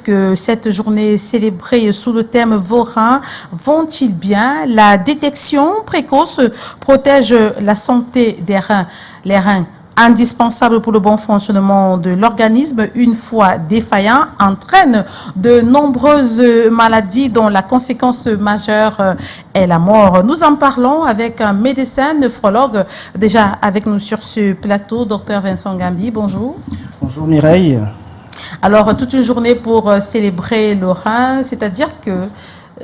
Que cette journée célébrée sous le thème Vos reins vont-ils bien? La détection précoce protège la santé des reins. Les reins, indispensables pour le bon fonctionnement de l'organisme, une fois défaillants, entraînent de nombreuses maladies dont la conséquence majeure est la mort. Nous en parlons avec un médecin nephrologue déjà avec nous sur ce plateau, Dr Vincent Gambi. Bonjour. Bonjour Mireille. Alors, toute une journée pour célébrer le rein, c'est-à-dire que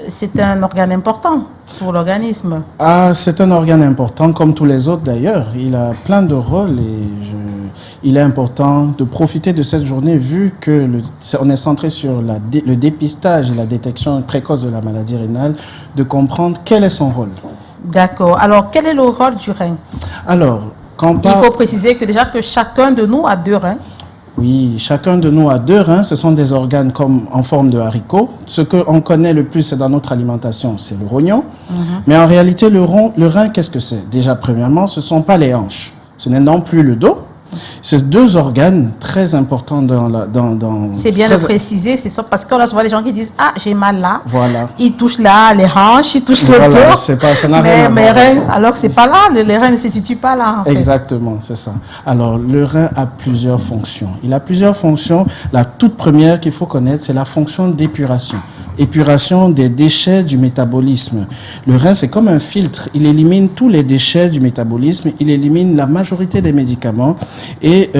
c'est un organe important pour l'organisme. Ah, c'est un organe important comme tous les autres d'ailleurs. Il a plein de rôles et il est important de profiter de cette journée vu que on est centré sur le dépistage et la détection précoce de la maladie rénale, de comprendre quel est son rôle. D'accord. Alors, quel est le rôle du rein? Alors, il faut préciser que déjà que chacun de nous a deux reins. Oui, chacun de nous a deux reins. Ce sont des organes comme en forme de haricot. Ce qu'on connaît le plus, c'est dans notre alimentation, c'est le rognon. Mais en réalité, le rein, qu'est-ce que c'est? Déjà, premièrement, ce ne sont pas les hanches. Ce n'est non plus le dos. C'est deux organes très importants C'est bien de préciser, c'est ça, parce qu'on a souvent des gens qui disent « Ah, j'ai mal là ». Voilà. Ils touchent là, les hanches, ils touchent le dos. Ça n'a rien à voir. Mais reins, alors que c'est pas là, les reins ne se situent pas là. En fait. Exactement, c'est ça. Alors, le rein a plusieurs fonctions. Il a plusieurs fonctions. La toute première qu'il faut connaître, c'est la fonction d'épuration. Épuration des déchets du métabolisme. Le rein, c'est comme un filtre. Il élimine tous les déchets du métabolisme. Il élimine la majorité des médicaments et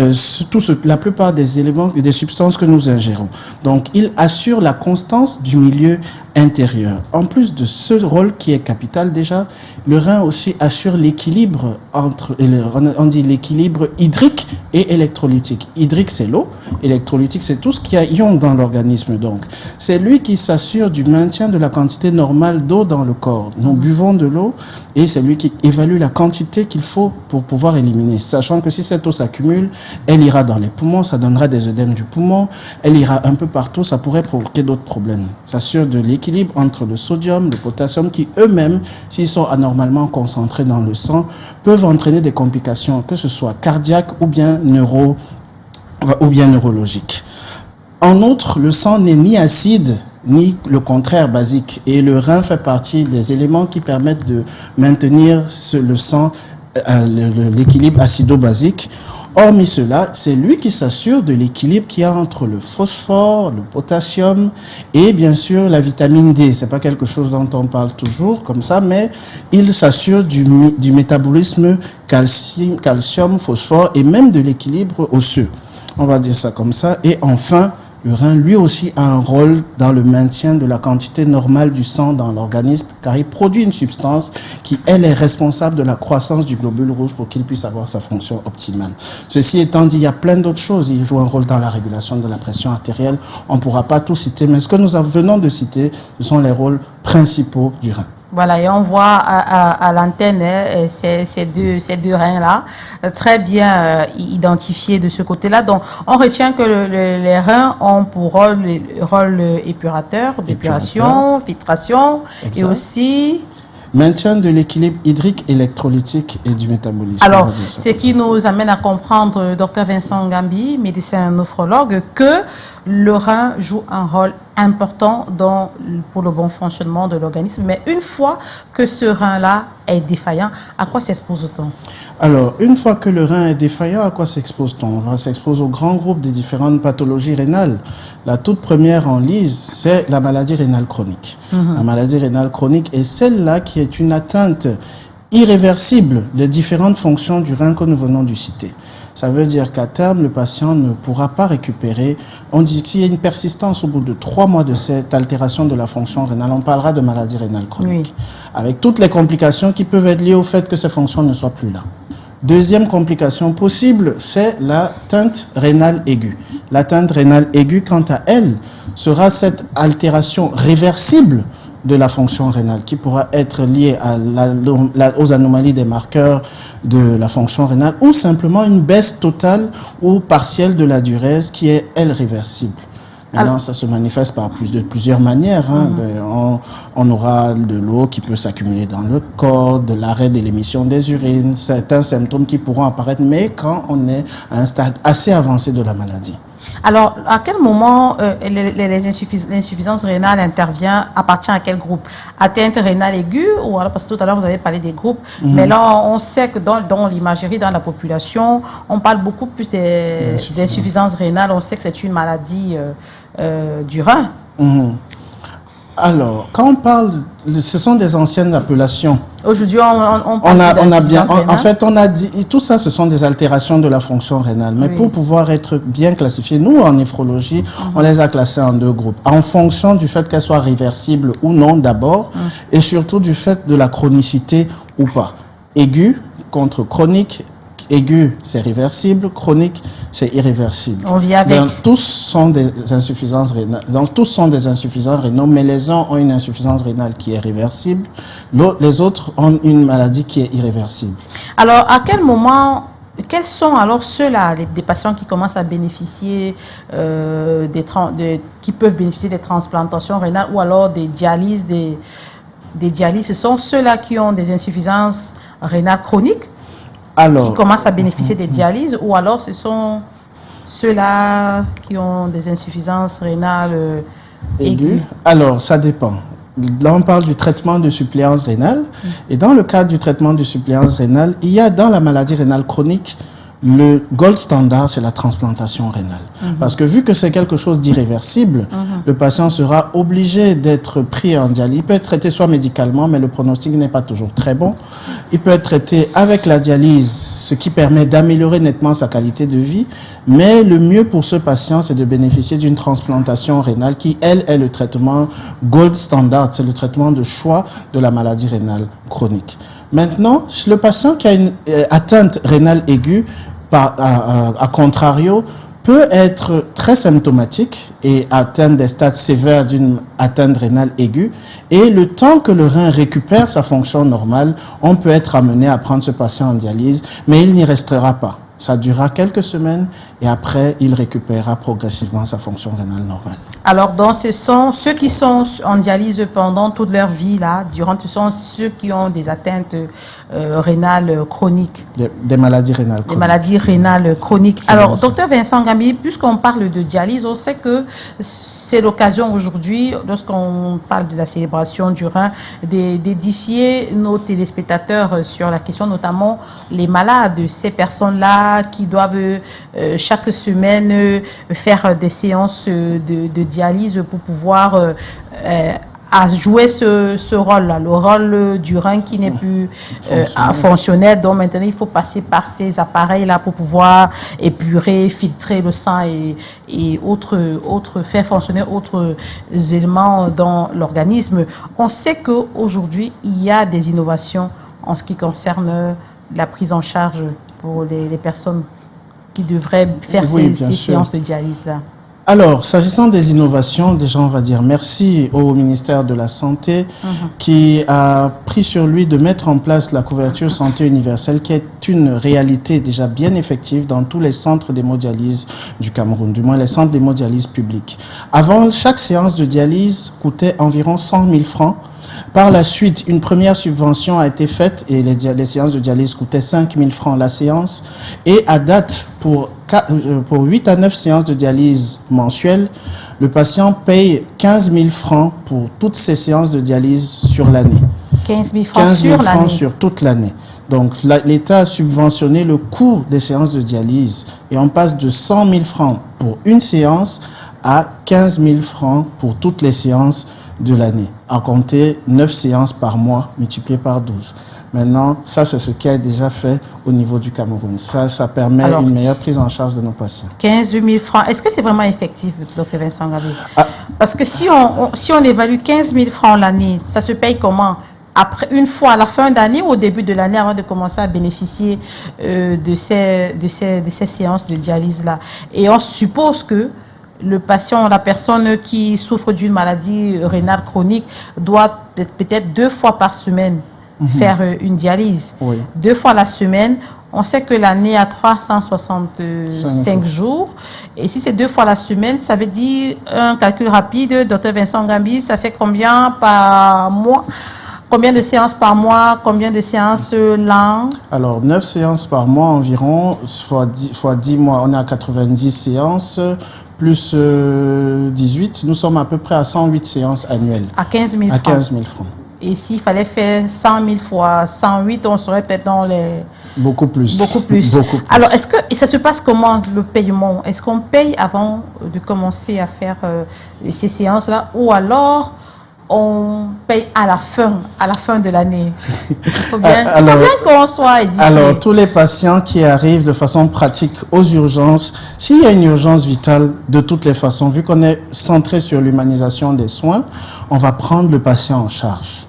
la plupart des éléments et des substances que nous ingérons. Donc, il assure la constance du milieu intérieur. En plus de ce rôle qui est capital déjà, le rein aussi assure l'équilibre on dit l'équilibre hydrique et électrolytique. Hydrique, c'est l'eau. Électrolytique, c'est tout ce qui a ion dans l'organisme. Donc, c'est lui qui s'assure du maintien de la quantité normale d'eau dans le corps. Nous buvons de l'eau et c'est lui qui évalue la quantité qu'il faut pour pouvoir éliminer. Sachant que si cette eau s'accumule, elle ira dans les poumons, ça donnera des œdèmes du poumon, elle ira un peu partout, ça pourrait provoquer d'autres problèmes. Ça assure de l'équilibre entre le sodium, le potassium, qui eux-mêmes, s'ils sont anormalement concentrés dans le sang, peuvent entraîner des complications, que ce soit cardiaques ou bien neurologiques. En outre, le sang n'est ni acide, ni le contraire basique. Et le rein fait partie des éléments qui permettent de maintenir le sang, l'équilibre acido-basique. Hormis cela, c'est lui qui s'assure de l'équilibre qu'il y a entre le phosphore, le potassium et bien sûr la vitamine D. C'est pas quelque chose dont on parle toujours comme ça, mais il s'assure du métabolisme calcium, phosphore et même de l'équilibre osseux. On va dire ça comme ça. Et enfin, le rein, lui aussi, a un rôle dans le maintien de la quantité normale du sang dans l'organisme, car il produit une substance qui, elle, est responsable de la croissance du globule rouge pour qu'il puisse avoir sa fonction optimale. Ceci étant dit, il y a plein d'autres choses. Il joue un rôle dans la régulation de la pression artérielle. On ne pourra pas tout citer, mais ce que nous venons de citer, ce sont les rôles principaux du rein. Voilà, et on voit à l'antenne ces deux reins-là, très bien identifiés de ce côté-là. Donc, on retient que les reins ont pour rôle épurateur, d'épuration, filtration, et aussi... maintien de l'équilibre hydrique, électrolytique et du métabolisme. Alors, ce qui nous amène à comprendre, Dr Vincent Gambi, médecin nephrologue, que le rein joue un rôle important pour le bon fonctionnement de l'organisme. Mais une fois que ce rein-là est défaillant, à quoi s'expose-t-on? Alors, une fois que le rein est défaillant, à quoi s'expose-t-on? On s'expose au grand groupe des différentes pathologies rénales. La toute première en liste, c'est la maladie rénale chronique. La maladie rénale chronique est celle-là qui est une atteinte irréversible des différentes fonctions du rein que nous venons de citer. Ça veut dire qu'à terme, le patient ne pourra pas récupérer. On dit qu'il y a une persistance au bout de 3 mois de cette altération de la fonction rénale. On parlera de maladie rénale chronique. Oui. Avec toutes les complications qui peuvent être liées au fait que ces fonctions ne soient plus là. Deuxième complication possible, c'est l'atteinte rénale aiguë. L'atteinte rénale aiguë, quant à elle, sera cette altération réversible de la fonction rénale qui pourra être liée aux anomalies des marqueurs de la fonction rénale ou simplement une baisse totale ou partielle de la diurèse qui est, elle, réversible. Maintenant, ça se manifeste par plusieurs manières. On aura de l'eau qui peut s'accumuler dans le corps, de l'arrêt de l'émission des urines, certains symptômes qui pourront apparaître, mais quand on est à un stade assez avancé de la maladie. Alors, à quel moment l'insuffisance rénale intervient? Appartient à quel groupe? Atteinte rénale aiguë, ou alors, parce que tout à l'heure vous avez parlé des groupes, mais là on sait que dans l'imagerie, dans la population, on parle beaucoup plus d'insuffisance rénale. On sait que c'est une maladie du rein. Alors, quand on parle, ce sont des anciennes appellations. Aujourd'hui, on parle bien, en fait, on a dit, tout ça, ce sont des altérations de la fonction rénale. Mais pour pouvoir être bien classifiées, nous, en néphrologie, on les a classées en 2 groupes. En fonction du fait qu'elles soient réversibles ou non, d'abord, et surtout du fait de la chronicité ou pas. Aigu contre chronique. Aigu, c'est réversible. Chronique, c'est irréversible. On vit avec. Donc, tous sont des insuffisances rénales. Donc, tous sont des insuffisants rénaux, mais les uns ont une insuffisance rénale qui est réversible. Les autres ont une maladie qui est irréversible. Alors, à quel moment, quels sont alors ceux-là, des patients qui commencent à bénéficier qui peuvent bénéficier des transplantations rénales ou alors des dialyses, des dialyses? Ce sont ceux-là qui ont des insuffisances rénales chroniques? Qui commencent à bénéficier des dialyses, ou alors ce sont ceux-là qui ont des insuffisances rénales aiguës? Alors, ça dépend. Là, on parle du traitement de suppléance rénale. Et dans le cadre du traitement de suppléance rénale, il y a dans la maladie rénale chronique, le gold standard, c'est la transplantation rénale. Parce que vu que c'est quelque chose d'irréversible, le patient sera obligé d'être pris en dialyse. Il peut être traité soit médicalement, mais le pronostic n'est pas toujours très bon. Il peut être traité avec la dialyse, ce qui permet d'améliorer nettement sa qualité de vie. Mais le mieux pour ce patient, c'est de bénéficier d'une transplantation rénale qui, elle, est le traitement gold standard. C'est le traitement de choix de la maladie rénale chronique. Maintenant, le patient qui a une atteinte rénale aiguë, à contrario, peut être très symptomatique et atteindre des stades sévères d'une atteinte rénale aiguë. Et le temps que le rein récupère sa fonction normale, on peut être amené à prendre ce patient en dialyse, mais il n'y restera pas. Ça durera quelques semaines et après, il récupérera progressivement sa fonction rénale normale. Alors, donc, ce sont ceux qui sont en dialyse pendant toute leur vie, là, ce sont ceux qui ont des atteintes rénales chroniques. Des maladies rénales chroniques. Des maladies rénales chroniques. Alors, docteur Vincent Gambi, puisqu'on parle de dialyse, on sait que c'est l'occasion aujourd'hui, lorsqu'on parle de la célébration du rein, d'édifier nos téléspectateurs sur la question, notamment les malades, ces personnes-là qui doivent chaque semaine faire des séances de dialyse pour pouvoir à jouer ce rôle-là, le rôle du rein qui n'est plus fonctionnel. Donc maintenant, il faut passer par ces appareils-là pour pouvoir épurer, filtrer le sang et faire fonctionner autres éléments dans l'organisme. On sait qu'aujourd'hui, il y a des innovations en ce qui concerne la prise en charge pour les personnes qui devraient faire ces séances de dialyse-là. Alors, s'agissant des innovations, déjà on va dire merci au ministère de la Santé qui a pris sur lui de mettre en place la couverture santé universelle qui est une réalité déjà bien effective dans tous les centres d'hémodialyse du Cameroun, du moins les centres d'hémodialyse publics. Avant, chaque séance de dialyse coûtait environ 100 000 francs. Par la suite, une première subvention a été faite et les séances de dialyse coûtaient 5 000 francs la séance. Et à date, pour 8 à 9 séances de dialyse mensuelles, le patient paye 15 000 francs pour toutes ces séances de dialyse sur l'année. 15 000 francs sur l'année. Sur toute l'année. Donc l'État a subventionné le coût des séances de dialyse et on passe de 100 000 francs pour une séance à 15 000 francs pour toutes les séances de l'année, à compter 9 séances par mois multipliées par 12. Maintenant, ça c'est ce qui a déjà fait au niveau du Cameroun. Ça permet une meilleure prise en charge de nos patients. 15 000 francs, est-ce que c'est vraiment effectif, docteur Vincent Gambi? Parce que si on évalue 15 000 francs l'année, ça se paye comment? Après, une fois à la fin d'année ou au début de l'année avant de commencer à bénéficier de ces séances de dialyse-là. Et on suppose que le patient, la personne qui souffre d'une maladie rénale chronique doit peut-être 2 fois par semaine faire une dialyse. Oui. 2 fois la semaine. On sait que l'année a 365 jours. Et si c'est 2 fois la semaine, ça veut dire, un calcul rapide, docteur Vincent Gambi, ça fait combien par mois? Combien de séances par mois? Combien de séances l'an? Alors, 9 séances par mois environ, fois 10 mois, on est à 90 séances, plus 18, nous sommes à peu près à 108 séances annuelles. À 15 000 À francs. 15 000 francs. Et s'il fallait faire 100 000 fois 108, on serait peut-être dans les... Beaucoup plus. Beaucoup plus. Beaucoup plus. Alors, est-ce que ça se passe comment, le paiement? Est-ce qu'on paye avant de commencer à faire ces séances-là, ou alors on paye à la fin de l'année? Il faut bien qu'on soit édifié. Alors, tous les patients qui arrivent de façon pratique aux urgences, s'il y a une urgence vitale, de toutes les façons, vu qu'on est centré sur l'humanisation des soins, on va prendre le patient en charge.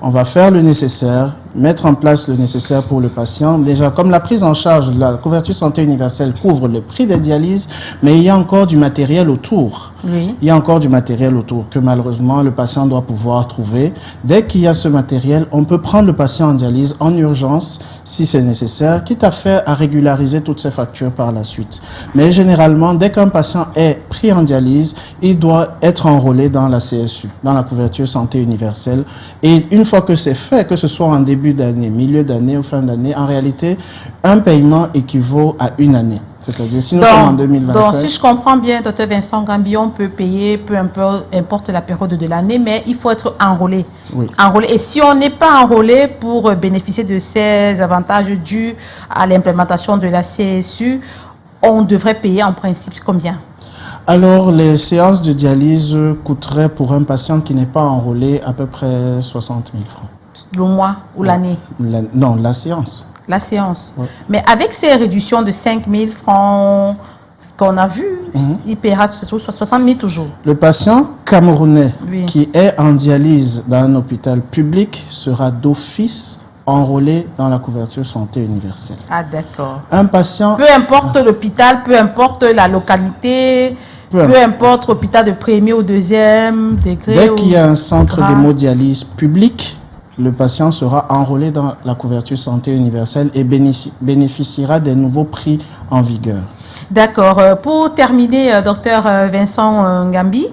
On va faire le nécessaire, mettre en place le nécessaire pour le patient. Déjà, comme la prise en charge de la couverture santé universelle couvre le prix des dialyses, mais il y a encore du matériel autour. Oui. Il y a encore du matériel autour que malheureusement le patient doit pouvoir trouver. Dès qu'il y a ce matériel, on peut prendre le patient en dialyse en urgence si c'est nécessaire, quitte à régulariser toutes ces factures par la suite. Mais généralement, dès qu'un patient est pris en dialyse, il doit être enrôlé dans la CSU, dans la couverture santé universelle. Et une fois que c'est fait, que ce soit en début d'année, milieu d'année ou fin d'année, en réalité, un paiement équivaut à une année. C'est-à-dire, si nous sommes en 2025... Donc, si je comprends bien, Dr Vincent Gambi, on peut payer, peu importe la période de l'année, mais il faut être enrôlé. Oui. Enrôlé. Et si on n'est pas enrôlé pour bénéficier de ces avantages dus à l'implémentation de la CSU, on devrait payer en principe combien? Alors, les séances de dialyse coûteraient pour un patient qui n'est pas enrôlé à peu près 60 000 francs. Le mois ou l'année? Non, la séance. La séance. Ouais. Mais avec ces réductions de 5 000 francs qu'on a vues, il paiera 60 000 toujours. Le patient camerounais Oui. qui est en dialyse dans un hôpital public sera d'office enrôlé dans la couverture santé universelle. Ah, d'accord. Un patient... Peu importe l'hôpital, peu importe la localité, peu importe l'hôpital de premier ou deuxième degré. Dès qu'il y a un centre d'hémodialyse public, le patient sera enrôlé dans la couverture santé universelle et bénéficiera des nouveaux prix en vigueur. D'accord. Pour terminer, docteur Vincent Gambi,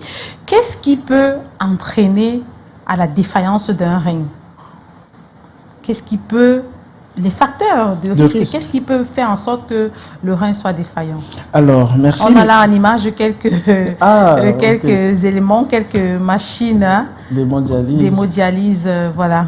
qu'est-ce qui peut entraîner à la défaillance d'un rein? Qu'est-ce qui peut... Les facteurs de risque, qu'est-ce qui peut faire en sorte que le rein soit défaillant? Alors, merci. On a là en image quelques éléments, quelques machines d'hémodialyse, voilà.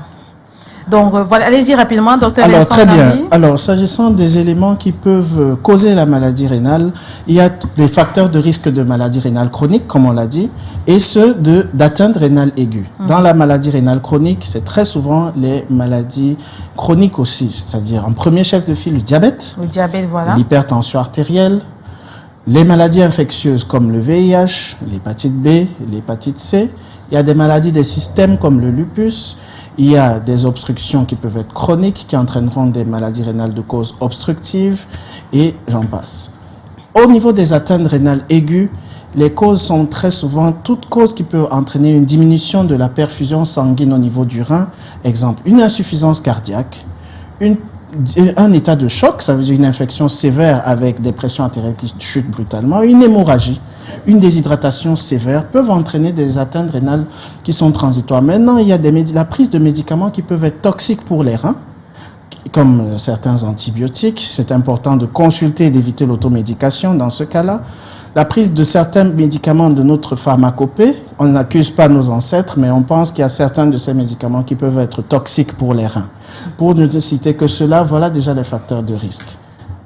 Donc, voilà, allez-y rapidement, docteur Vincent très bien. Gambi. Alors, s'agissant des éléments qui peuvent causer la maladie rénale, il y a des facteurs de risque de maladie rénale chronique, comme on l'a dit, et ceux d'atteinte rénale aiguë. Dans la maladie rénale chronique, c'est très souvent les maladies chroniques aussi, c'est-à-dire en premier chef de file le diabète, voilà. L'hypertension artérielle, les maladies infectieuses comme le VIH, l'hépatite B, l'hépatite C. Il y a des maladies des systèmes comme le lupus. Il y a des obstructions qui peuvent être chroniques, qui entraîneront des maladies rénales de cause obstructive, et j'en passe. Au niveau des atteintes rénales aiguës, les causes sont très souvent toute cause qui peut entraîner une diminution de la perfusion sanguine au niveau du rein. Exemple, une insuffisance cardiaque, un état de choc, ça veut dire une infection sévère avec des pressions artérielles qui chutent brutalement, une hémorragie, une déshydratation sévère peuvent entraîner des atteintes rénales qui sont transitoires. Maintenant, il y a la prise de médicaments qui peuvent être toxiques pour les reins, comme certains antibiotiques. C'est important de consulter et d'éviter l'automédication dans ce cas-là. La prise de certains médicaments de notre pharmacopée, on n'accuse pas nos ancêtres, mais on pense qu'il y a certains de ces médicaments qui peuvent être toxiques pour les reins. Pour ne citer que cela, voilà déjà les facteurs de risque.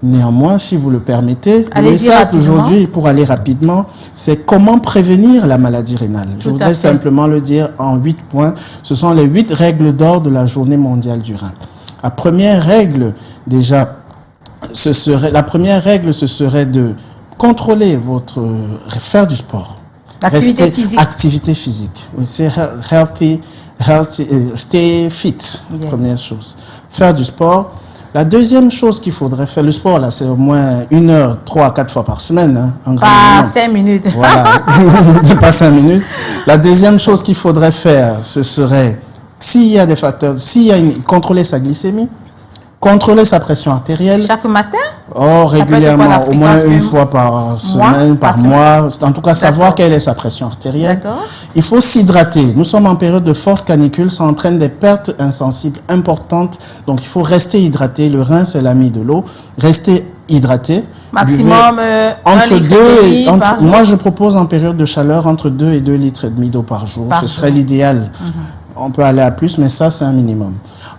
Néanmoins, si vous le permettez, le message d'aujourd'hui, pour aller rapidement, c'est comment prévenir la maladie rénale. Je voudrais simplement le dire en 8 points. Ce sont les 8 règles d'or de la Journée mondiale du rein. La première règle, déjà, ce serait de contrôler faire du sport. Activité physique. Activité physique. C'est stay fit, première chose. Faire du sport. La deuxième chose qu'il faudrait faire, le sport, là, c'est au moins 1 heure, 3 à 4 fois par semaine. Hein, pas 5 minutes. Voilà, pas 5 minutes. La deuxième chose qu'il faudrait faire, ce serait, s'il y a des facteurs, contrôler sa glycémie, contrôler sa pression artérielle. Chaque matin? Oh, régulièrement, au moins 1 fois par semaine, par mois. En tout cas, savoir quelle est sa pression artérielle. Il faut s'hydrater. Nous sommes en période de forte canicule, ça entraîne des pertes insensibles importantes. Donc, il faut rester hydraté. Le rein, c'est l'ami de l'eau. Rester hydraté. Maximum entre 1,5 litre par jour. moi, je propose en période de chaleur entre 2 et 2,5 litres d'eau par jour. Ce serait l'idéal. On peut aller à plus, mais ça, c'est un minimum.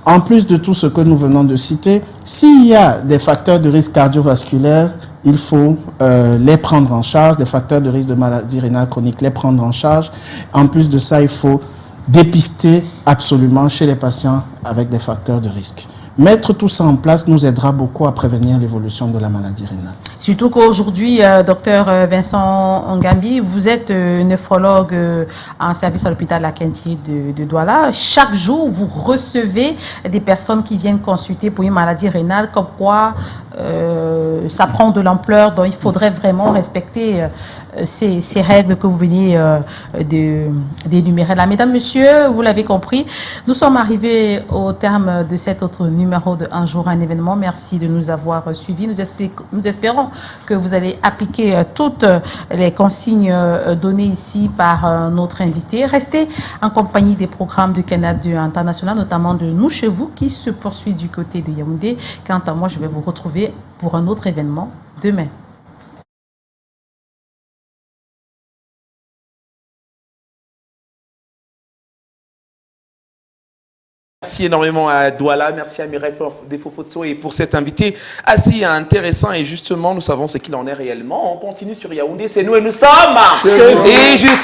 En plus de tout ce que nous venons de citer, s'il y a des facteurs de risque cardiovasculaire, il faut les prendre en charge, des facteurs de risque de maladie rénale chronique, les prendre en charge. En plus de ça, il faut dépister absolument chez les patients avec des facteurs de risque. Mettre tout ça en place nous aidera beaucoup à prévenir l'évolution de la maladie rénale. Surtout qu'aujourd'hui, docteur Vincent Ngambi, vous êtes néphrologue en service à l'hôpital La Quintier de Douala. Chaque jour, vous recevez des personnes qui viennent consulter pour une maladie rénale, comme quoi ça prend de l'ampleur, donc il faudrait vraiment respecter ces règles que vous venez d'énumérer là. Mesdames, Messieurs, vous l'avez compris, nous sommes arrivés au terme de cet autre numéro de Un jour, un événement. Merci de nous avoir suivis. Nous espérons que vous allez appliquer toutes les consignes données ici par notre invité. Restez en compagnie des programmes de Canada International, notamment de Nous Chez Vous, qui se poursuit du côté de Yaoundé. Quant à moi, je vais vous retrouver pour un autre événement demain. Merci énormément à Douala, merci à Mireille Defofotso et pour cet invité assez intéressant. Et justement, nous savons ce qu'il en est réellement. On continue sur Yaoundé, c'est nous et nous sommes. Et juste